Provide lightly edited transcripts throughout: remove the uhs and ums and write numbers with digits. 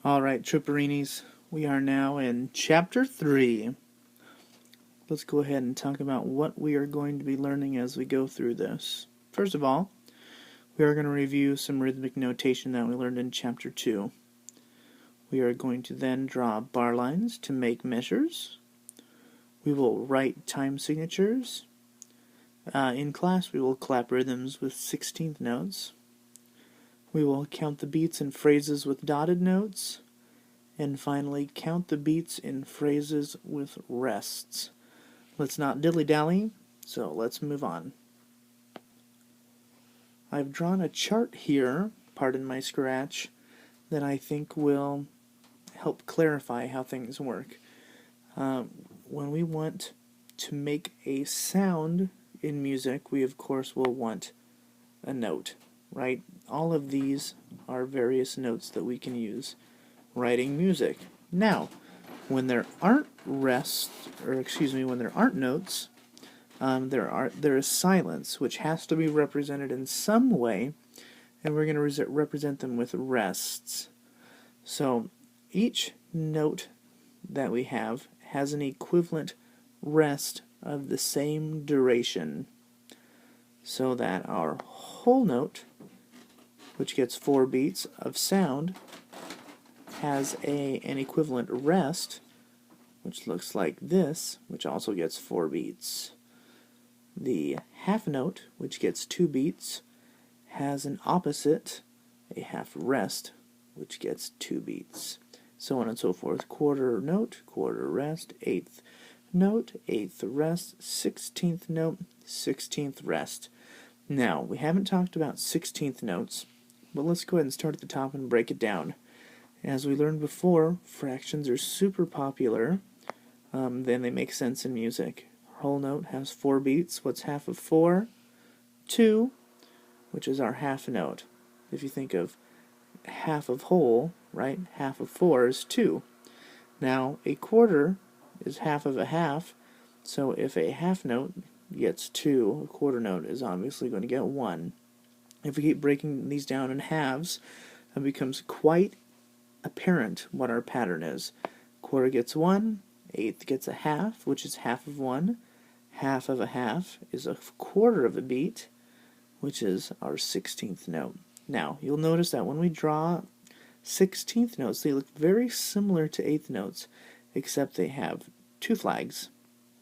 Alright, Tripperinis, we are now in Chapter 3. Let's go ahead and talk about what we are going to be learning as we go through this. First of all, we are going to review some rhythmic notation that we learned in Chapter 2. We are going to then draw bar lines to make measures. We will write time signatures. In class, we will clap rhythms with 16th notes. We will count the beats in phrases with dotted notes. And finally, count the beats in phrases with rests. Let's not dilly-dally, so let's move on. I've drawn a chart here, pardon my scratch, that I think will help clarify how things work. When we want to make a sound in music, we of course will want a note, right? All of these are various notes that we can use writing music. Now, when there aren't when there aren't notes, there is silence, which has to be represented in some way, and we're going to represent them with rests. So each note that we have has an equivalent rest of the same duration, so that our whole note, which gets 4 beats of sound, has an equivalent rest, which looks like this, which also gets 4 beats. The half note, which gets 2 beats, has an opposite, a half rest, which gets 2 beats. So on and so forth. Quarter note, quarter rest, 8th note, 8th rest, 16th note, 16th rest. Now, we haven't talked about 16th notes, but let's go ahead and start at the top and break it down. As we learned before, fractions are super popular. Then they make sense in music. Whole note has 4 beats. What's half of 4? 2, which is our half note. If you think of half of whole, right, half of 4 is 2. Now, a quarter is half of a half, so if a half note gets 2, a quarter note is obviously going to get 1. If we keep breaking these down in halves, it becomes quite apparent what our pattern is. Quarter gets 1, 8th gets a half, which is half of 1. Half of a half is a quarter of a beat, which is our 16th note. Now, you'll notice that when we draw 16th notes, they look very similar to 8th notes, except they have 2 flags.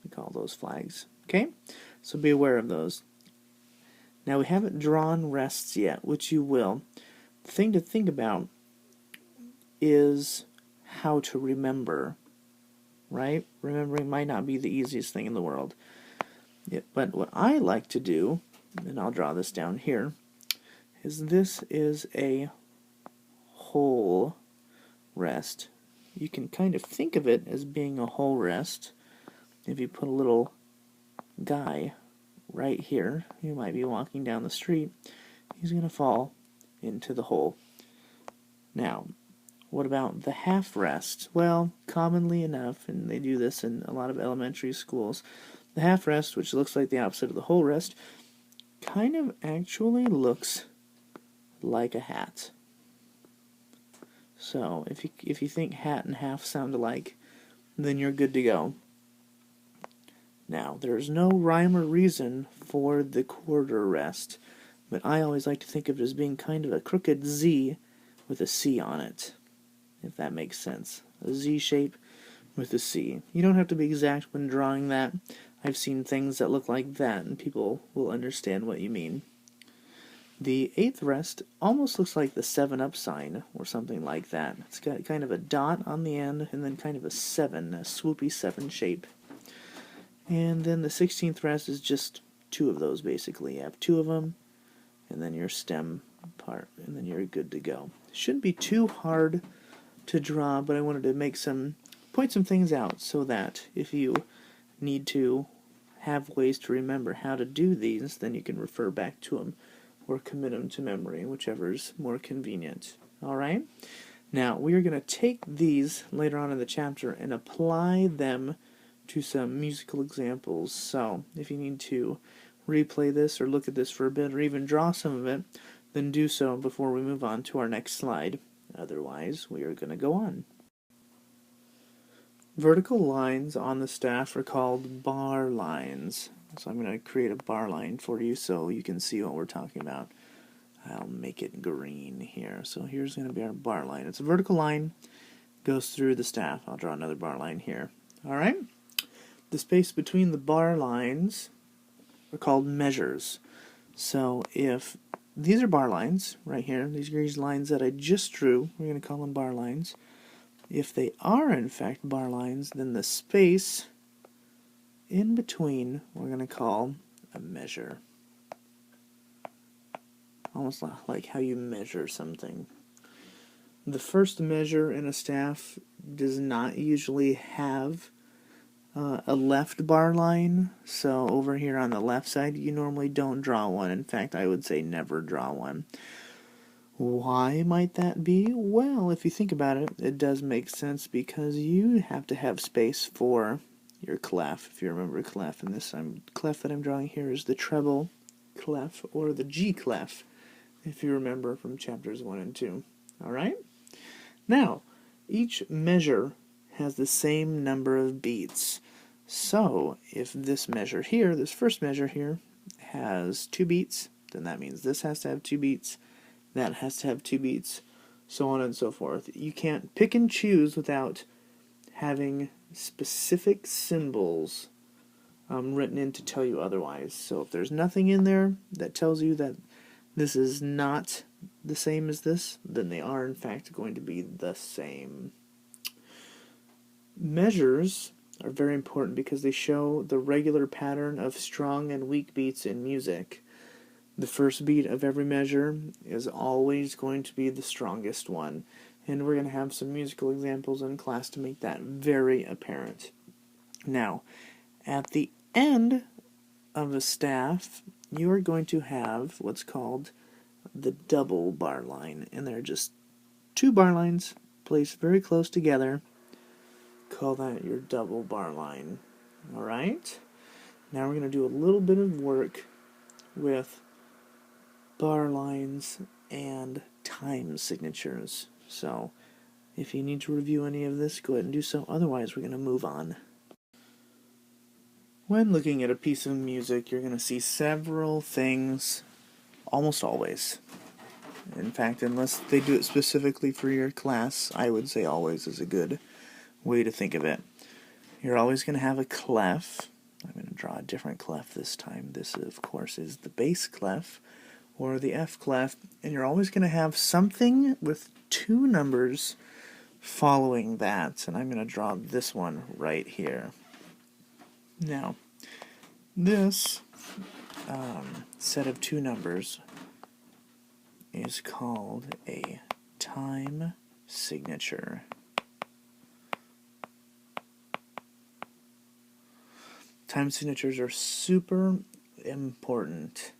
We call those flags. Okay? So be aware of those. Now, we haven't drawn rests yet, which you will. The thing to think about is how to remember, right? Remembering might not be the easiest thing in the world. But what I like to do, and I'll draw this down here, is this is a whole rest. You can kind of think of it as being a whole rest. If you put a little guy right here, you might be walking down the street, he's going to fall into the hole. Now, what about the half rest? Well, commonly enough, and they do this in a lot of elementary schools, the half rest, which looks like the opposite of the whole rest, kind of actually looks like a hat. So, if you think hat and half sound alike, then you're good to go. Now, there's no rhyme or reason for the quarter rest, but I always like to think of it as being kind of a crooked Z with a C on it, if that makes sense. A Z shape with a C. You don't have to be exact when drawing that. I've seen things that look like that, and people will understand what you mean. The 8th rest almost looks like the 7-up sign, or something like that. It's got kind of a dot on the end, and then kind of a 7, a swoopy 7 shape. And then the 16th rest is just 2 of those, basically. You have 2 of them, and then your stem part, and then you're good to go. It shouldn't be too hard to draw, but I wanted to point some things out so that if you need to have ways to remember how to do these, then you can refer back to them or commit them to memory, whichever is more convenient. Alright? Now, we are going to take these later on in the chapter and apply them to some musical examples. So, if you need to replay this or look at this for a bit or even draw some of it, then do so before we move on to our next slide. Otherwise, we are going to go on. Vertical lines on the staff are called bar lines. So I'm going to create a bar line for you so you can see what we're talking about. I'll make it green here. So here's going to be our bar line. It's a vertical line, goes through the staff. I'll draw another bar line here. Alright? The space between the bar lines are called measures. So if these are bar lines right here, these green lines that I just drew, we're going to call them bar lines. If they are in fact bar lines, then the space in between we're going to call a measure. Almost like how you measure something. The first measure in a staff does not usually have a left bar line, so over here on the left side you normally don't draw one. In fact, I would say never draw one. Why might that be? Well, if you think about it, it does make sense because you have to have space for your clef. If you remember clef, and this clef that I'm drawing here is the treble clef or the G clef, if you remember from chapters 1 and 2. Alright? Now, each measure has the same number of beats. So, if this measure here, this first measure here, has 2 beats, then that means this has to have 2 beats, that has to have 2 beats, so on and so forth. You can't pick and choose without having specific symbols written in to tell you otherwise. So if there's nothing in there that tells you that this is not the same as this, then they are in fact going to be the same. Measures are very important because they show the regular pattern of strong and weak beats in music. The first beat of every measure is always going to be the strongest one, and we're going to have some musical examples in class to make that very apparent. Now, at the end of a staff, you are going to have what's called the double bar line, and they're just 2 bar lines placed very close together. Call that your double bar line. Alright? Now we're going to do a little bit of work with bar lines and time signatures. So, if you need to review any of this, go ahead and do so. Otherwise, we're going to move on. When looking at a piece of music, you're going to see several things almost always. In fact, unless they do it specifically for your class, I would say always is a good way to think of it. You're always going to have a clef. I'm going to draw a different clef this time. This, of course, is the bass clef, or the F clef, and you're always going to have something with 2 numbers following that, and I'm going to draw this one right here. Now, this set of 2 numbers is called a time signature. Time signatures are super important.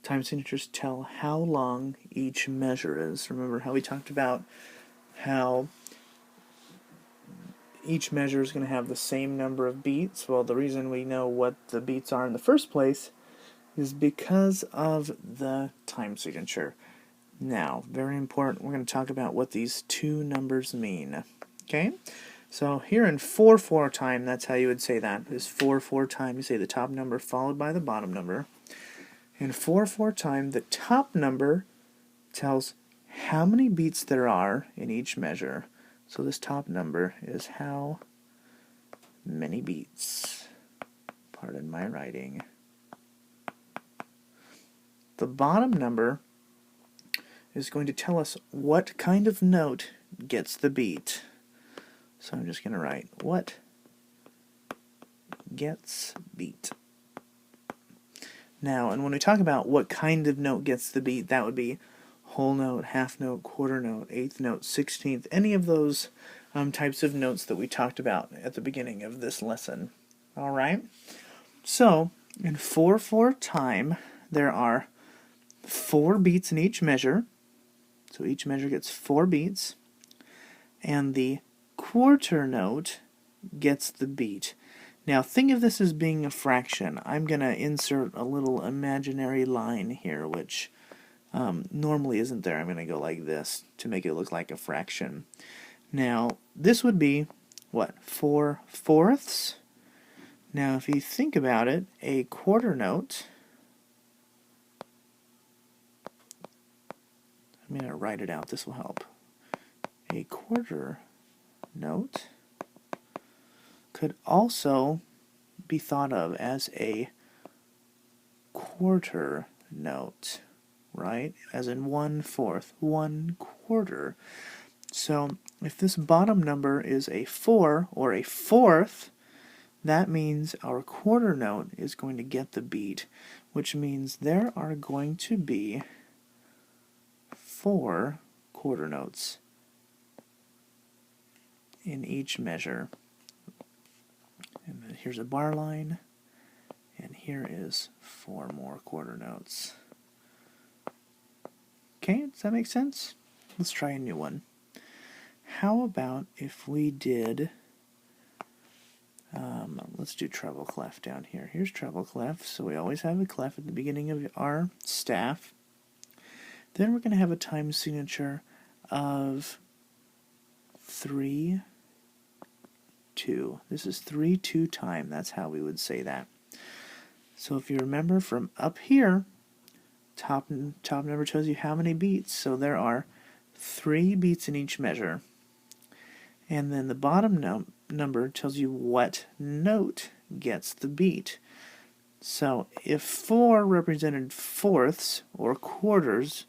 Time signatures tell how long each measure is. Remember how we talked about how each measure is going to have the same number of beats? Well, the reason we know what the beats are in the first place is because of the time signature. Now, very important, we're going to talk about what these 2 numbers mean. Okay? So here in 4/4 time, that's how you would say that. Is 4/4 time, you say the top number followed by the bottom number. In 4/4 time, the top number tells how many beats there are in each measure. So this top number is how many beats. Pardon my writing. The bottom number is going to tell us what kind of note gets the beat. So I'm just going to write what gets beat. Now, and when we talk about what kind of note gets the beat, that would be whole note, half note, quarter note, eighth note, 16th, any of those types of notes that we talked about at the beginning of this lesson. Alright? So, in 4/4 time, there are 4 beats in each measure. So each measure gets 4 beats. And the quarter note gets the beat. Now, think of this as being a fraction. I'm going to insert a little imaginary line here, which normally isn't there. I'm going to go like this to make it look like a fraction. Now, this would be, what, 4/4? Now, if you think about it, a quarter note, I'm going to write it out, this will help. A quarter note could also be thought of as a quarter note, right? As in 1/4, 1/4. So if this bottom number is a 4 or a fourth, that means our quarter note is going to get the beat, which means there are going to be 4 quarter notes in each measure. And then here's a bar line, and here is 4 more quarter notes. Okay, does that make sense? Let's try a new one. How about if we did, let's do treble clef down here. Here's treble clef, so we always have a clef at the beginning of our staff. Then we're going to have a time signature of 3, 2. This is 3/2 time. That's how we would say that. So if you remember from up here, top number tells you how many beats. So there are 3 beats in each measure. And then the bottom number tells you what note gets the beat. So if 4 represented fourths or quarters,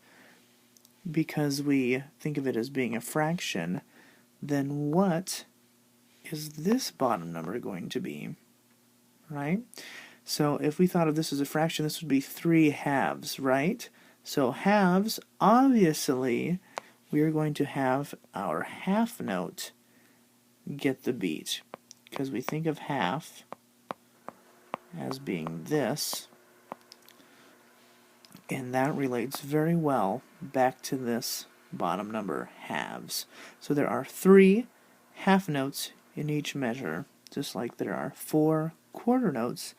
because we think of it as being a fraction, then what is this bottom number going to be, right? So if we thought of this as a fraction, this would be 3/2, right? So halves, obviously, we are going to have our half note get the beat, because we think of half as being this, and that relates very well back to this bottom number, halves. So there are 3 half notes in each measure, just like there are 4 quarter notes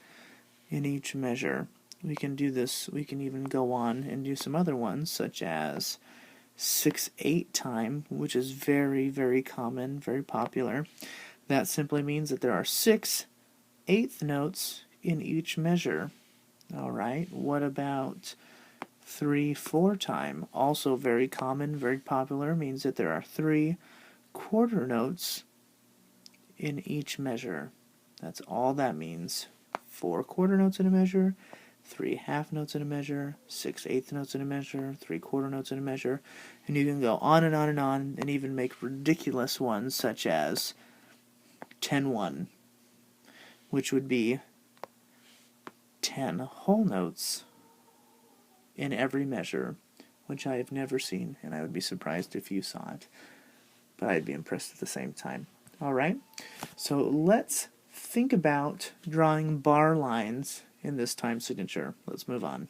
in each measure. We can do this, we can even go on and do some other ones, such as 6/8 time, which is very, very common, very popular. That simply means that there are 6/8 notes in each measure. Alright, what about 3/4 time? Also very common, very popular, means that there are 3 quarter notes in each measure. That's all that means. 4 quarter notes in a measure, 3 half notes in a measure, 6/8 notes in a measure, 3 quarter notes in a measure, and you can go on and on and on, and even make ridiculous ones such as 10/1, which would be 10 whole notes in every measure, which I have never seen, and I would be surprised if you saw it, but I'd be impressed at the same time. Alright, so let's think about drawing bar lines in this time signature. Let's move on.